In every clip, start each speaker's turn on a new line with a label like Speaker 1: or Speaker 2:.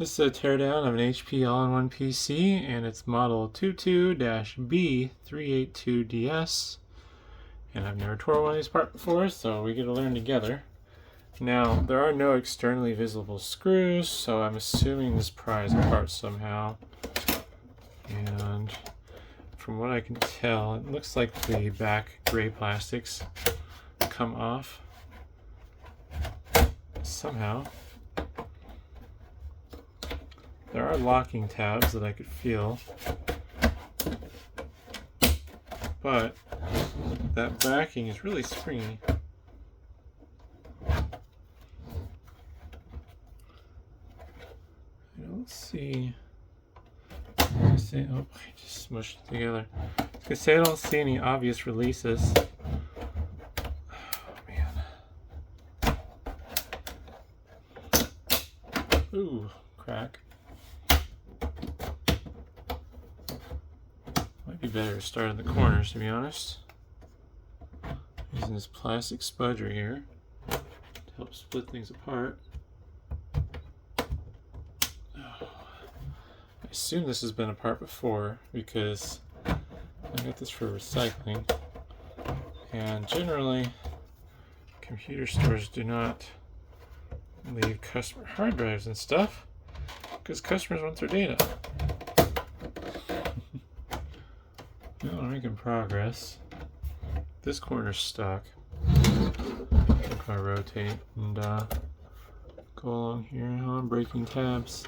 Speaker 1: This is a teardown of an HP all-in-one PC, and it's model 22-B382DS. And I've never tore one of these apart before, so we get to learn together. Now, there are no externally visible screws, so I'm assuming this pries apart somehow. And from what I can tell, it looks like the back gray plastics come off somehow. There are locking tabs that I could feel, but that backing is really springy. I don't see. Oh, I just smushed it together. I was gonna say I don't see any obvious releases. Oh man. Ooh, crack. Might be better to start in the corners, to be honest. Using this plastic spudger here to help split things apart. I assume this has been apart before because I got this for recycling. And generally, computer stores do not leave customer hard drives and stuff because customers want their data. Well, we're making progress. This corner's stuck. If I rotate and go along here, I'm breaking tabs.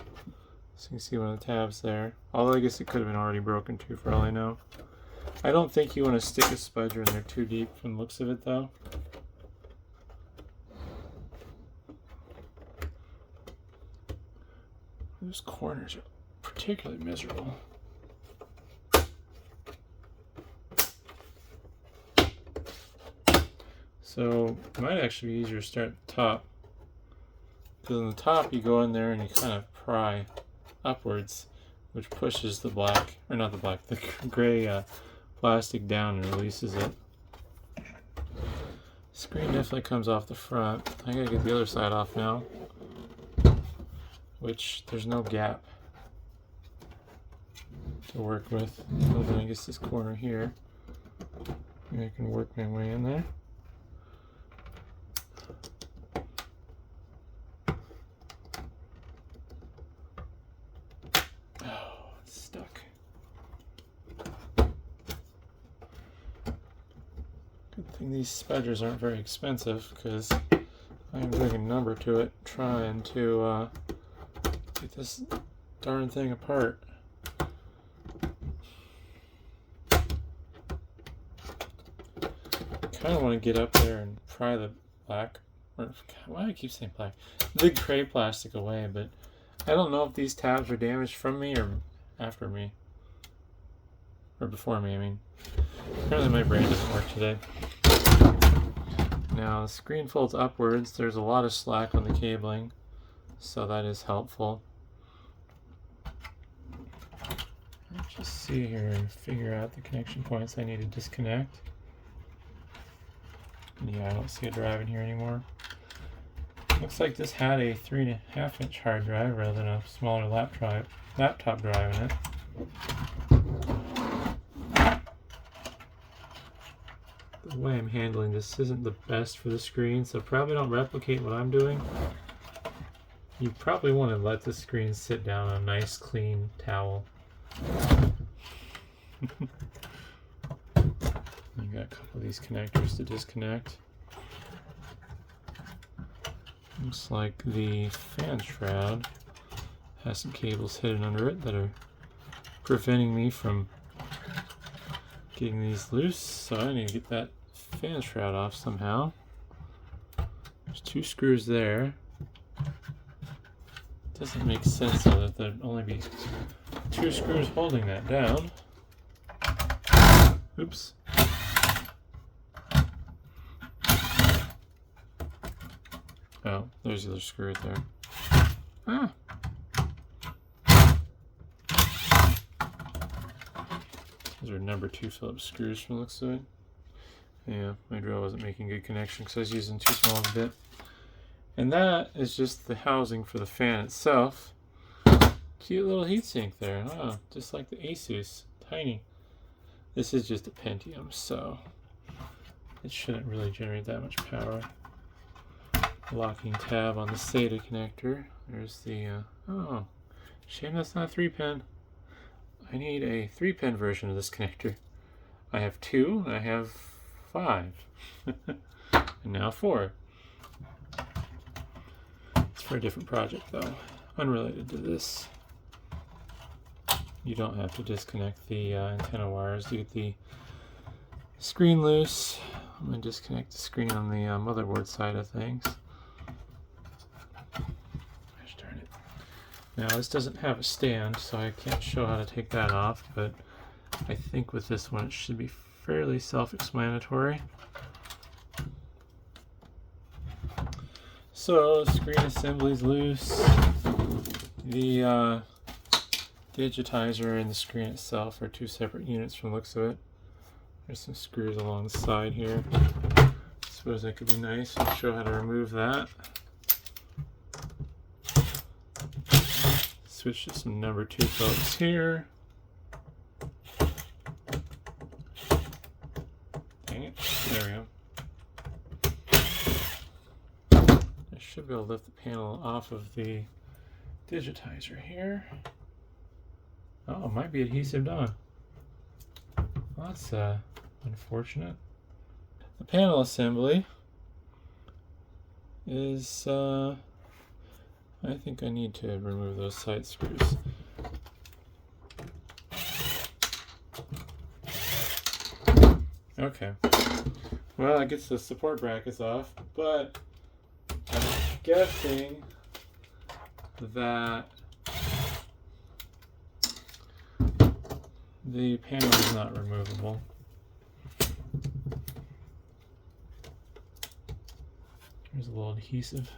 Speaker 1: So you can see one of the tabs there. Although I guess it could have been already broken too, for all I know. I don't think you want to stick a spudger in there too deep from the looks of it, though. Those corners are particularly miserable. So it might actually be easier to start at the top, because on the top you go in there and you kind of pry upwards, which pushes the black, or not the black, the gray plastic down and releases it. Screen definitely comes off the front. I gotta get the other side off now, which there's no gap to work with. Other than I guess this corner here. Maybe I can work my way in there. Good thing these spudgers aren't very expensive, because I'm doing a number to it trying to get this darn thing apart. Kind of want to get up there and pry the black, or why do I keep saying black? The gray plastic away, but I don't know if these tabs are damaged from me or after me. Or before me, I mean. Apparently my brain doesn't work today. Now the screen folds upwards. There's a lot of slack on the cabling, so that is helpful. Let's just see here and figure out the connection points I need to disconnect. Yeah, I don't see a drive in here anymore. Looks like this had a 3.5-inch hard drive rather than a smaller laptop drive in it. The way I'm handling this isn't the best for the screen, so probably don't replicate what I'm doing. You probably want to let the screen sit down on a nice clean towel. I got a couple of these connectors to disconnect. Looks like the fan shroud has some cables hidden under it that are preventing me from getting these loose, so I need to get that fan shroud off somehow. There's 2 screws there. Doesn't make sense though that there'd only be 2 screws holding that down. Oops. Oh, there's the other screw right there. Ah! Those are number 2 Phillips screws from the looks of it. Yeah, my drill wasn't making good connection because I was using too small of a bit. And that is just the housing for the fan itself. cute little heatsink there. Oh, just like the Asus. Tiny. This is just a Pentium, so it shouldn't really generate that much power. Locking tab on the SATA connector. There's the, oh, shame that's not a 3-pin. I need a 3-pin version of this connector. I have 2, and I have 5. And now 4. It's for a different project though, unrelated to this. You don't have to disconnect the antenna wires to get the screen loose. I'm going to disconnect the screen on the motherboard side of things. Gosh darn it. Now this doesn't have a stand, so I can't show how to take that off, but I think with this one it should be fairly self-explanatory. So screen assembly's loose. The digitizer and the screen itself are 2 separate units from the looks of it. There's some screws along the side here. I suppose that could be nice and show how to remove that. Switch to some number 2 Phillips here. Dang it. There we go. I should be able to lift the panel off of the digitizer here. Oh, it might be adhesived on. Well, that's unfortunate. The panel assembly is, I think I need to remove those side screws. Okay. Well, it gets the support brackets off, but I'm guessing that the panel is not removable. There's a little adhesive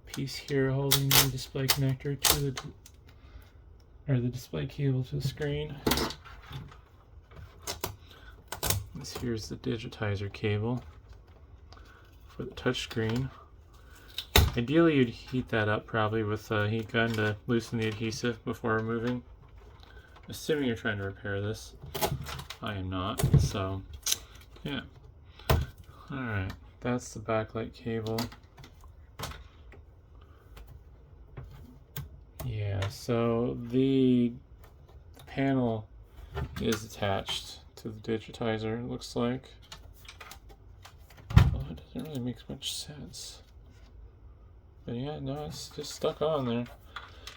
Speaker 1: piece here holding the display connector to the display cable to the screen. This here's the digitizer cable for the touchscreen. Ideally, you'd heat that up probably with a heat gun to loosen the adhesive before removing. Assuming you're trying to repair this. I am not, so yeah. Alright, that's the backlight cable. Yeah, so the panel is attached to the digitizer, it looks like. Well, it doesn't really make much sense. But yeah, no, it's just stuck on there.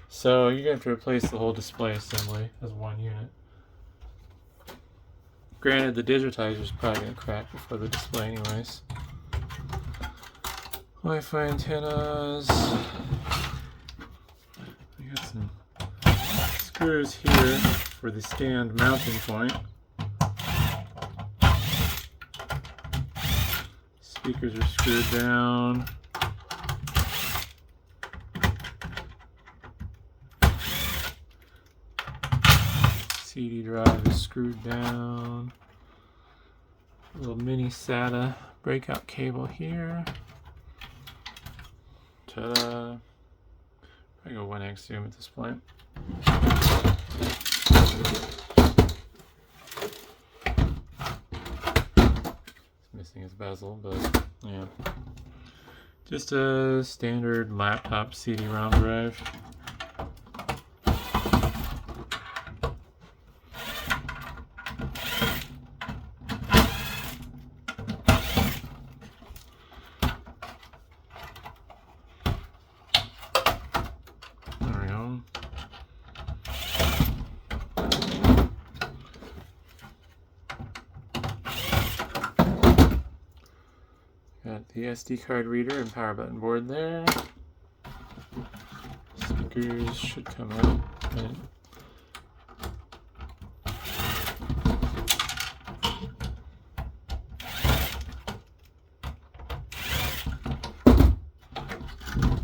Speaker 1: So you're going to have to replace the whole display assembly as one unit. Granted, the digitizer is probably going to crack before the display anyways. Wi-Fi antennas. We got some screws here for the stand mounting point. Speakers are screwed down. CD drive is screwed down. A little mini SATA breakout cable here. Ta-da! I go 1x zoom at this point. It's missing its bezel, but yeah. Just a standard laptop CD-ROM drive. Got the SD card reader and power button board there. Speakers should come out. Right.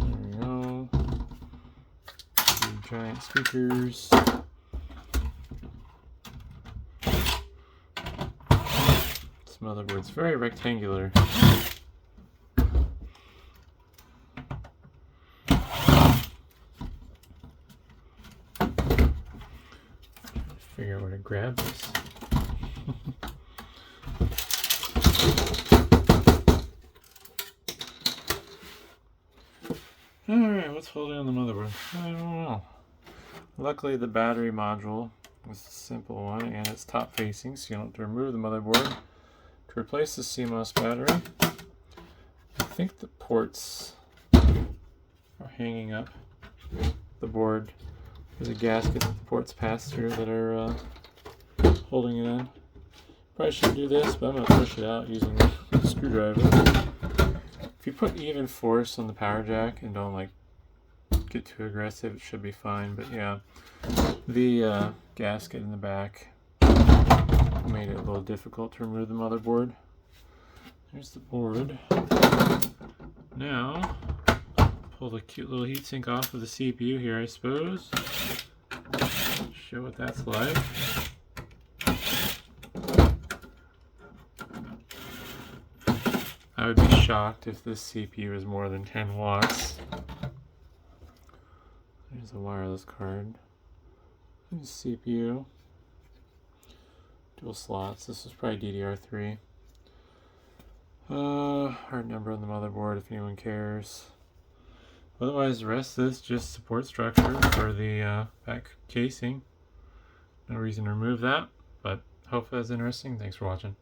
Speaker 1: There we go. Two giant speakers. This motherboard's very rectangular. figure out where to grab this. Alright, what's holding on the motherboard? I don't know. Luckily the battery module was a simple one and it's top facing, so you don't have to remove the motherboard to replace the CMOS battery. I think the ports are hanging up the board. There's a gasket that the ports pass through that are holding it in. Probably shouldn't do this, but I'm going to push it out using a screwdriver. If you put even force on the power jack and don't like get too aggressive, it should be fine. But yeah, the gasket in the back made it a little difficult to remove the motherboard. There's the board. Now, pull the cute little heatsink off of the CPU here, I suppose. Show what that's like. I would be shocked if this CPU is more than 10 watts. There's a wireless card. There's CPU. Dual slots. This is probably DDR3. Hard number on the motherboard if anyone cares. Otherwise, the rest of this just support structure for the back casing. No reason to remove that, but hopefully that's interesting. Thanks for watching.